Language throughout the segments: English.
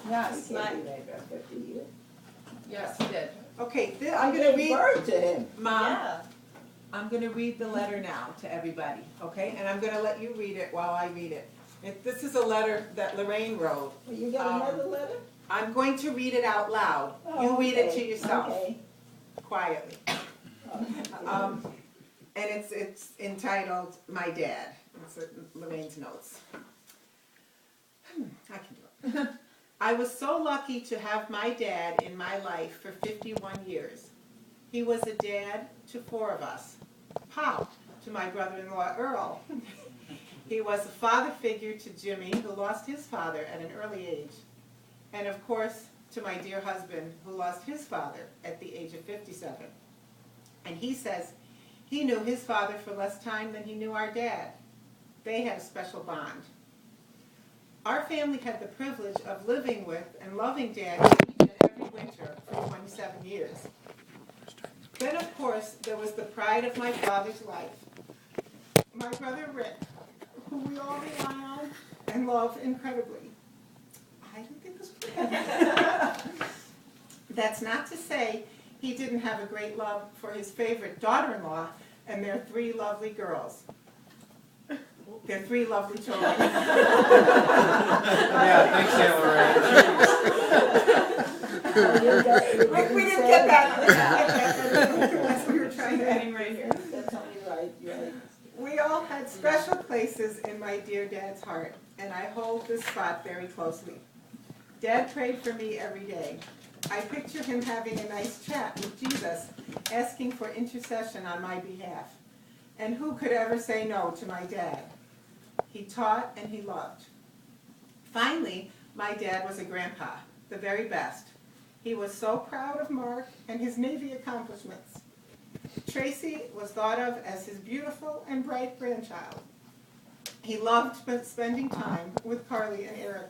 Yes. He can't be married for 50 years. Yes, he did. Okay, I I'm gonna gave read, birth to him. Mom, Yeah. I'm gonna read the letter now to everybody, okay? And I'm gonna let you read it while I read it. This is a letter that Lorraine wrote. Well, you got another letter? I'm going to read it out loud. You Oh, read it okay, to yourself, Okay. quietly. Oh, And it's entitled, My Dad. It's Lorraine's notes. I can do it. I was so lucky to have my dad in my life for 51 years. He was a dad to 4 of us. Pop to my brother-in-law Earl. He was a father figure to Jimmy, who lost his father at an early age. And of course, to my dear husband, who lost his father at the age of 57. And he says he knew his father for less time than he knew our dad. They had a special bond. Our family had the privilege of living with and loving Dad each and every winter for 27 years. Then, of course, there was the pride of my father's life, my brother Rick, who we all rely on and love incredibly. I didn't think this was bad. That's not to say he didn't have a great love for his favorite daughter-in-law and their 3 lovely girls. Their 3 lovely children. Yeah, thanks, Lorraine. We didn't get that. That's what we were trying to end right here. That's only right, right. We all had special places in my dear Dad's heart, and I hold this spot very closely. Dad prayed for me every day. I picture him having a nice chat with Jesus, asking for intercession on my behalf. And who could ever say no to my dad? He taught and he loved. Finally, my dad was a grandpa, the very best. He was so proud of Mark and his Navy accomplishments. Tracy was thought of as his beautiful and bright grandchild. He loved spending time with Carly and Eric.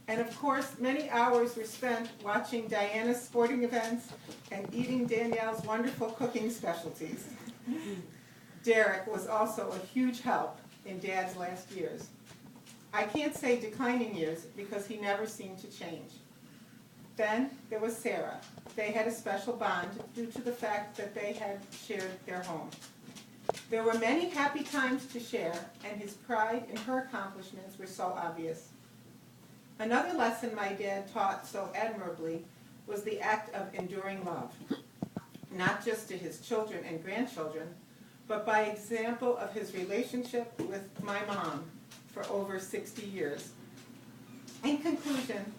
And of course, many hours were spent watching Diana's sporting events and eating Danielle's wonderful cooking specialties. Derek was also a huge help in Dad's last years. I can't say declining years because he never seemed to change. Then there was Sarah. They had a special bond due to the fact that they had shared their home. There were many happy times to share, and his pride in her accomplishments were so obvious. Another lesson my dad taught so admirably was the act of enduring love, not just to his children and grandchildren, but by example of his relationship with my mom for over 60 years. In conclusion,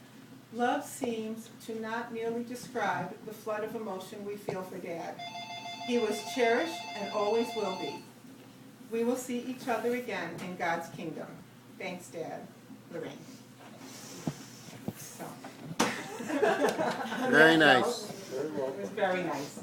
love seems to not merely describe the flood of emotion we feel for Dad. He was cherished and always will be. We will see each other again in God's kingdom. Thanks, Dad. Lorraine. So. Very nice. It was very nice.